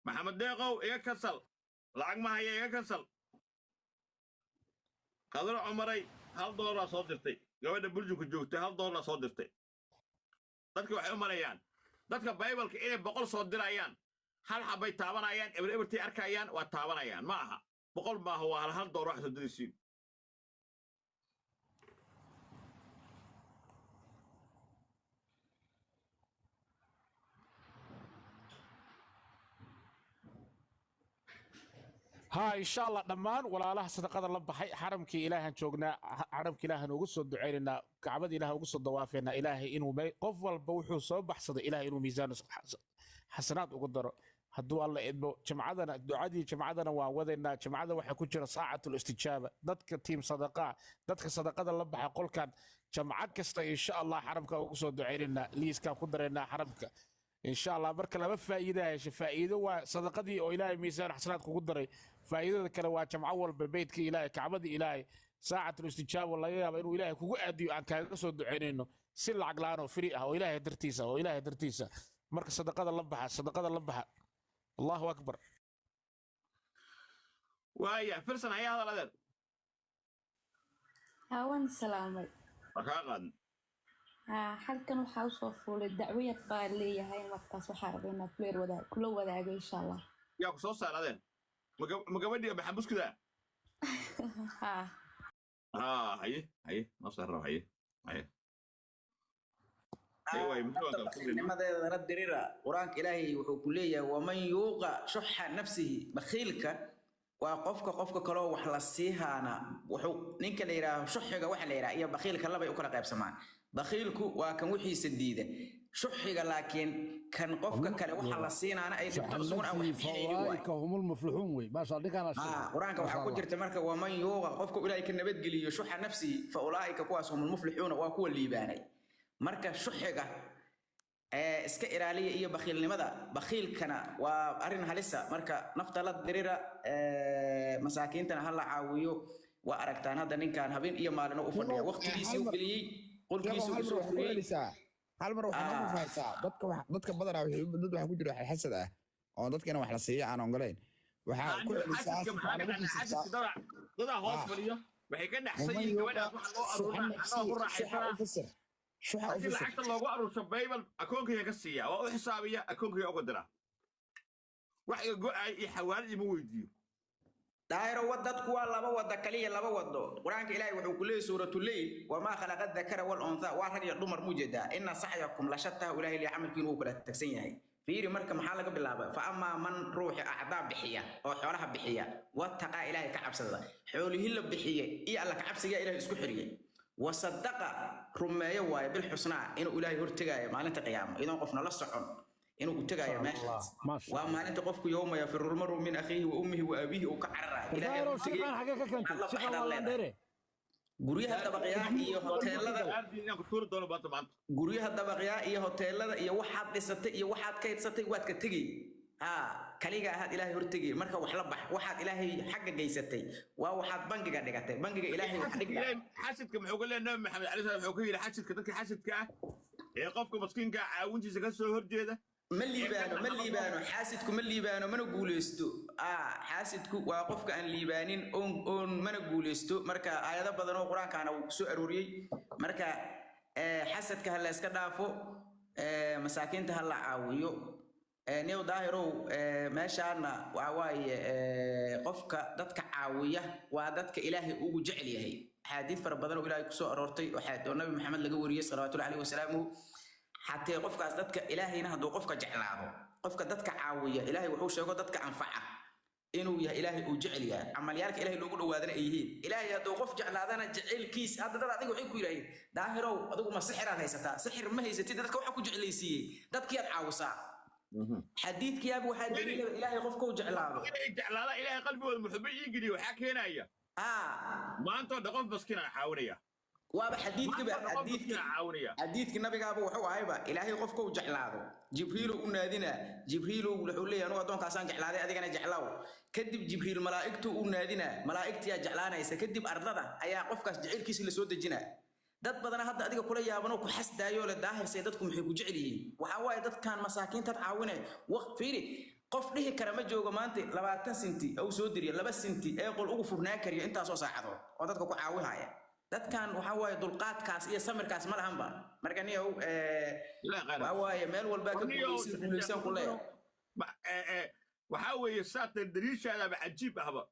Speaker 3: maxamed deeqow iga kansal lacag ma haya iga kansal qadar umaray $1 soo dirtay gabadha burjuka joogtay $1 soo dirtay dadku waxay u marayaan dadka Bible-ka inay 100 soo dirayaan hal xabay taabanayaan every arkayaan waa taabanayaan ma aha بقول ما هو على $1 واحد تدرسين
Speaker 9: ها إن شاء الله دمان ولا الله صدقة الله بحي حرمك إله نشوقنا حرمك إله نوجس دعينا كعبد إله نوجس دوافنا إلهي إنه قفل بوحو صوب حصد إله إنه ميزان حسنات وقدر هدو الله إدبو جمعنا دعادي جمعنا ووذنا جمعنا وحكوجنا ساعة الاستجابة دتك تيم صدقة دتك صدقة الله بحي قول كان جمعك إن شاء الله حرمك وقصو دعينا ليس كان قدرنا حرمك إن شاء الله بركة لما فائدة يا فائدة وصدقتي أو إلهي ميزان حسنات قدري فائدة كلا جمع أول ببيتك إلهي كعبد إلهي ساعة الاستجابة والله يا إنه إلهي كوجو أدي عن كاسو دعينا سل عقلانه فريقه وإلهي درتيسه وإلهي درتيسه مركز صدقة الله بحي صدقة الله بحي الله أكبر
Speaker 3: ويا فرسن هيا هذا الأذن
Speaker 14: هاون سلامي
Speaker 3: ركاغن
Speaker 14: halkan waxaa usoo fuulay dacwiyad baa leeyahay markaas waxaa rabay inaad kula wadaago insha Allah
Speaker 3: yaa ku soo saaradeen ma gabadhii maxabuskida هي نصر هي ايوه
Speaker 8: nimadeeda la dirira quraanka ilaahay wuxuu ku leeyahay waman yuuqa shuxa nafsihi bakhiilka waa qofka kale oo wax la siihaana wuxuu ninka la yiraahdo shuxiga waxa la yiraahdo iyo bakhiilka laba ay u kala qaybsamaan bakhiilku waa kan wixiisa diida shuxiga laakiin kan qofka kale waxa la siinaana ay dhibto sugan aan wax bixinayn
Speaker 7: ka humul muflixuun way ma sha dhigana
Speaker 8: quraanka waxa ku jirta marka waman yuuqa qofka ilaahay ka nabad geliyo shuxa nafsihi fa ulaa'ika kuwaas humul muflixuun waa kuwa liibaanay marka shuxiga iska ilaaliya iyo bakhiilnimada bakhiilkana waa arin halisa marka nafta la dirira masaakiintana hal la caawiyo waa aragtaan hadda ninkan habeen iyo maalin u fadhiya waqtigiisii uu geliyay qolkiisii uu soo furiyay
Speaker 12: hal mar waxaan ugu fahaysaa dadka badanaa dad waxa ku jira xasad ah oo dadkana wax la siiyo aan ogolayn waxa ku celisaa
Speaker 3: dada hoos fadhiyo waxay ka dhaxsan yihiin gabadhaas waxa loo aruuraa ku raaxaysanaa لكن لعكت لوغو أروش بايبل أكون كي يكسيا أو حسابية أكون كي أقدرها واحد يقول أي حوالي مويديو
Speaker 8: داير ودت كوا لبا ودا كليه لبا ودو قرانك إلهي وحو كليه سورة الليل وما خلق الذكر والأنثى واحد يضمر مجدا إن سعيكم لشتى إلهي اللي عمل كينو كلا تكسين فيري مركم حالك بالله فأما من روح أعضاء بحية أو حولها بحية واتقى إلهي كعب سدا حوله اللي بحية إيه الله كعب سدا إلهي اسكو حريه وصدق رميه واي بالحسنى إنه إلهي هرتجاي ما أنت قيامة إذا قفنا للصحن إنه قتجاي ماشي وما أنت قفك يوم يفر المرء من أخيه وأمه وأبيه وكعرة إلهي هرتجاي guryaha dabaqyaa iyo hoteelada iyo waxaad dhisatay iyo waxaad kaydsaday waad ka tagi kaliga ahaad ilaahay hortagi marka wax la bax waxaad ilaahay xagga geysatay waa waxaad bangiga dhigatay bangiga ilaahay wax dhigay
Speaker 3: xasidka muxuu ku leeyahay nabi maxamed cali sallallahu wuxuu ku yiri xasidka dadka xasidka ah ee qofka miskiinka caawintiisa ka soo horjeeda
Speaker 8: ma liibaano xaasidku ma liibaano mana guuleysto xaasidku waa qofka aan liibaanin oon mana guuleysto marka aayado badan oo quraankaana uu soo arooriyay marka xasadka hal iska dhaafo masaakiinta hal la caawiyo niyo daahirow meeshaana waa waaye qofka dadka caawiya waa dadka ilaahay ugu jecel yahay xadiis far badan oo ilaahay ku soo aroortay oo nabi maxamed laga wariyay sallallahu alayhi wasallam حتى قفك أصدقك إلهي نهضو قفك جعلابه قفك دتك عاوية إلهي وحوش يقول دتك أنفعه إنه يا إلهي وجعل يا عمليارك إلهي لو قلوا هذا إيهين إلهي هذا قف جعل هذا جعل كيس هذا ده أديكوا عيكوا إلهي داهرو أديكوا ما سحر هذا يستا سحر ما هي ستي دتك وحكوا جعل يسيه دتك يا عاوسا حديث يا أبو حد إلهي قفك وجعلابه
Speaker 3: جعل هذا إلهي قلبي والمحبين يجري وحكي هنا يا ما أنتوا دقف بس كنا حاورية
Speaker 8: وابا حديثك النبي قابو وحو هايبا إلهي قفكو جعلاده جبريل ونادينا جبريل وحولي أنو أدون كاسان جعلاده أدينا جعلاو كدب جبريل ملائكته ونادينا ملائكتي يا جعلانا يسا كدب أرضادا أيا قفكاس جعيل كيس اللي سود الجنا داد بدنا هدا أديك كل يابانو كحس دايو للداهر سيدتكم حيكو جعليين وحواي داد كان مساكين تتعاونه وقت فيري قف ليه كرامة جوجا مانتي لبعتن سنتي أو سودري لبس سنتي أقول أوقف هناك أنت أسوأ ساعده ودادك كعاوي هاي dad kan waxa way dulqaadkaas iyo samirkaas ma lahanba marka niyow waxa way meel walba ka guuleysan ku leeyahay
Speaker 3: waxa way saatan dariishada ajiib ahba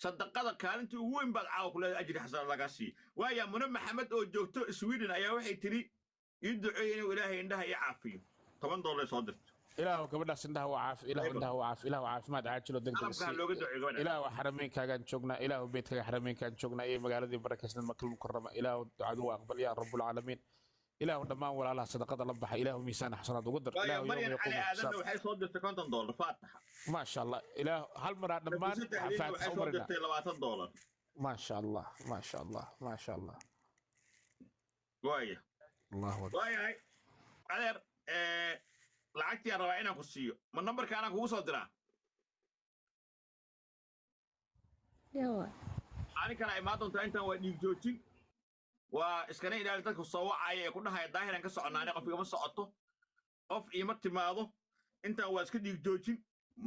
Speaker 3: sadaqada kaalinta ugu weyn baad caaw ku leeyahay ajri xasan laga sii waaya muna maxamed oo joogto Sweden ayaa waxay tiri ii duceeyay ilaahay indhaha iyo caafiyo $10 soo dirto
Speaker 9: إله كبرنا سنده وعاف إله عنده وعاف إله وعاف ما دعاش له دقيقة إله حرمين كان شوقنا إله بيت حرمين كان شوقنا إيه مقالة دي بركة المكة المكرمة إله دعاء أقبل يا رب العالمين إله دمان ولا الله صدقة الله بح إله ميزان حسنات وقدر إله يوم يقوم
Speaker 3: $10 فاتحة
Speaker 9: ما شاء الله إله هل مرة دمان فاتحة عمرنا
Speaker 3: $10
Speaker 9: ما شاء الله ما شاء الله ما شاء الله
Speaker 3: وايه
Speaker 9: الله أكبر
Speaker 3: وايه على lacagtii aan rabaa inaan ku siiyo ma numberka anaan kugu soo diraa aninkana imaa doontaa intaan waa dhiig joojin waa iskana ilaali dadka soo wacaya ee ku dhahaya daahiran ka soconnaane qof igama socoto qof iima timaado intaan waa iska dhiig joojin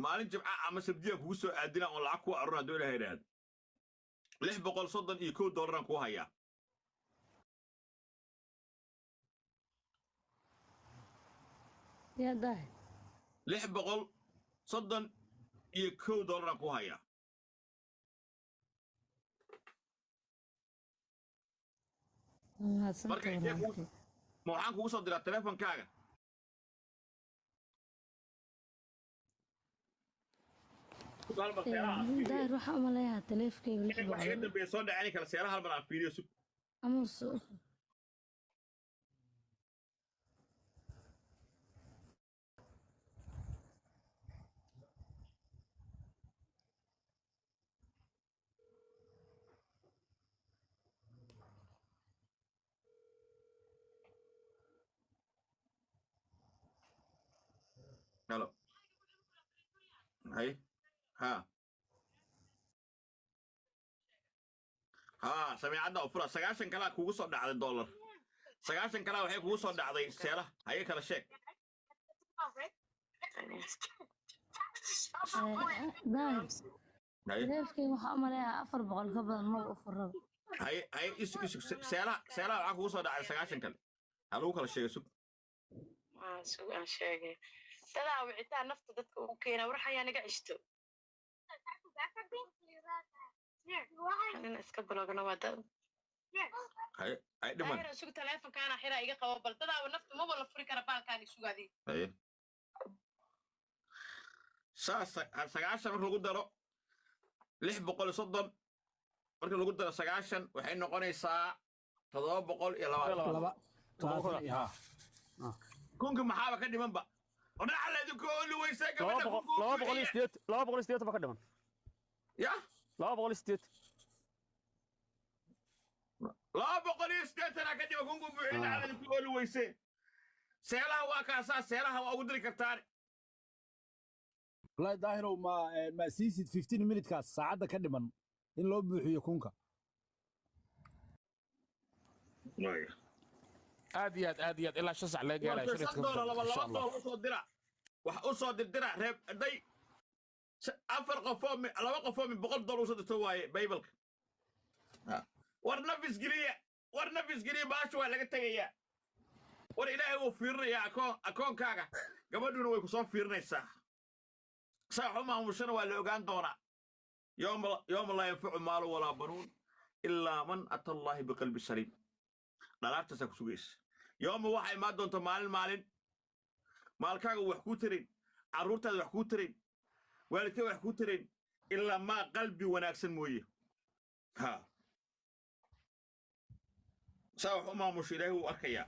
Speaker 3: maalin jimca ama sabdiyan kugu soo aadina oon lacag kuu arun hadduu ilaha idhaahdo $631 aan kuu hayaa
Speaker 1: يا داهي
Speaker 3: $631 ku haya marka ma waxaan kugu soo diraa teleefonkaaga
Speaker 1: داير روح أمال يا تليف كي ولح
Speaker 3: waxay ka dambeeyay soo dhacay kala seeraha hal mar aan fiiriyo sug
Speaker 1: أمس
Speaker 3: halo hay ها ها سميعنا أفرا سجاشن كلا كوجو صد على الدولار سجاشن كلا وحي كوجو صد على السعر هاي كلا شيء
Speaker 1: داير تليف كي وح أمال يا أفر بقول قبل ما أفر
Speaker 3: هاي إيش سعر عا كوجو صد على سجاشن كلا هلو كلا شيء سوق
Speaker 11: سوق شيء تلا وعيتها نفط دتك وكينا ورح يا نجا عشتو أنا أسكب لو أنا وده
Speaker 3: هاي دمان
Speaker 11: أنا سوق تلفون كان حيرة إيجا قوابل تلا ونفط ما ولا فريق ربال كان يسوق هذه
Speaker 3: هاي سجاشن مركل قدر لح بقول صدم مركل قدر سجاشن وحين نقول ساعة تضرب بقول يلا كونك محابة كدي من بقى أنا على ذكول ويساق
Speaker 5: لا بقول استيت بقدم
Speaker 3: يا
Speaker 5: لا بقول استيت
Speaker 3: لا بقول استيت أنا كدي بكونكم بعيد على ذكول ويساق سيرها وكاسا سيرها وأقدر كتار
Speaker 7: والله ظاهر ما سيسد 15 minute كاس ساعة كدمن إن لو بيحيي كونكا
Speaker 9: aad ilaa 6 sac laga gaaray shirkadka
Speaker 3: wax u soo dirdiraa reeb day afar qofoo laba qofoo $100 u soo dirto waaye baybalka war nafis giriya baashu waa laga tagayaa war ilaahay uu fiirinayaa akoonkaaga gabadhuna way ku soo fiirinaysaa saa xumaa mushana waa la ogaan doonaa yawma laa yanfacu maalu walaa banuun ilaa man ata allaahi biqalbi saliim dhalaartaasaa ku sugaysa يوم واحد ما دون مالين مالكاga wax ku tirin caruurtaada wax ku tirin waalidka wax ku tirin illa ma qalbi wanaagsan mooyee ha saa wax uma mushilay uu arkaya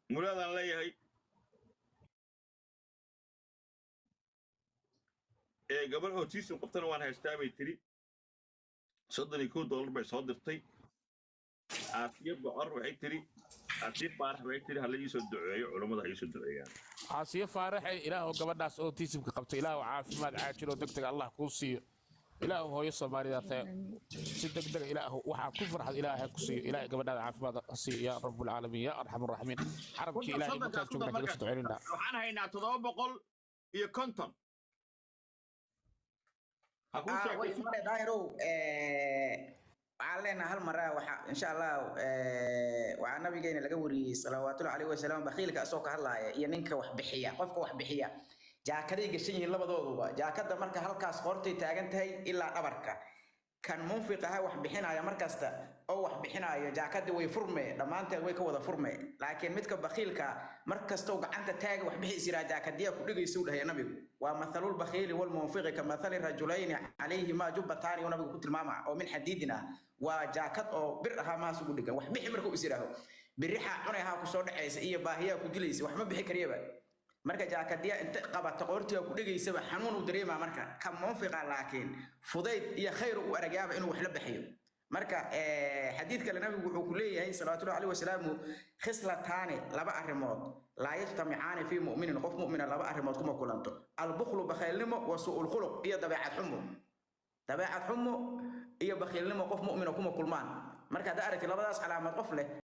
Speaker 3: muradan leeyahay قبل أوتيس وقفتنا وأنا هستعمل تري صدق يكون $1 بس صادر تي عافية بأربع تري عافية فارح تري هلا يسود دعاء علماء ده يسود دعاء
Speaker 9: عافية فارح إله قبل ناس أوتيس بقبت إله عافية ما عاجل ودقتك الله كوسي إله هو يصل ماري ذاته صدق إله وحى كفر حد إله كوسي إله قبل ناس عافية ما أصي يا رب العالمين يا أرحم الراحمين حرمك إله ما كان تشوفك جلست عيننا
Speaker 3: وحنا هنا تضرب بقول يكونتم
Speaker 8: دايرو waxaan leenahay hal mar waxa insha Allah waxa nabigeena laga wariyay salawaatu alayhi wasallam bakhilka asoo ka hadlaaya iyo ninka wax bixiya qofka wax bixiya jaakaday gashan yihiin labadooduba jaakada marka halkaas qortay taagan tahay ilaa dhabarka kan munfiqaha wax bixinaya markasta oo wax bixinayo jaakada way furmee dhamaanteed way ka wada furmee laakiin midka bakhilka markasta oo gacanta taaga wax bixisira jaakadiya ku dhigayso dhahay nabigu waa mathalul bakhili wal munfiqi ka mathali rajulayn alayhima jubbatan oo nabigu ku tilmaama oo min xadiidina waa jaakad oo bir aha ma sugu dhigan wax bixi markuu isiraaho birixa cunaha ku soo dhacaysa iyo baahiya ku dilaysa wax ma bixi kariyaba marka jaakadiya inta qabato qortiga ku dhigaysaba xanuun u dareema marka ka munfiqa laakiin fudayd iyo khayr u aragayaba inuu wax la bixiyo marka xadiidka nabigu wuxuu ku leeyahay salaatu alayhi wasallam khislataani laba arimood la yajtami'aani fi mu'minin qof mu'mina laba arimood kuma kulanto al bukhlu bakhaylnimo wa su'ul khuluq iyo dabeecad xumo iyo bakhaylnimo qof mu'mina kuma kulmaan marka da aragti labadaas calaamad qof leh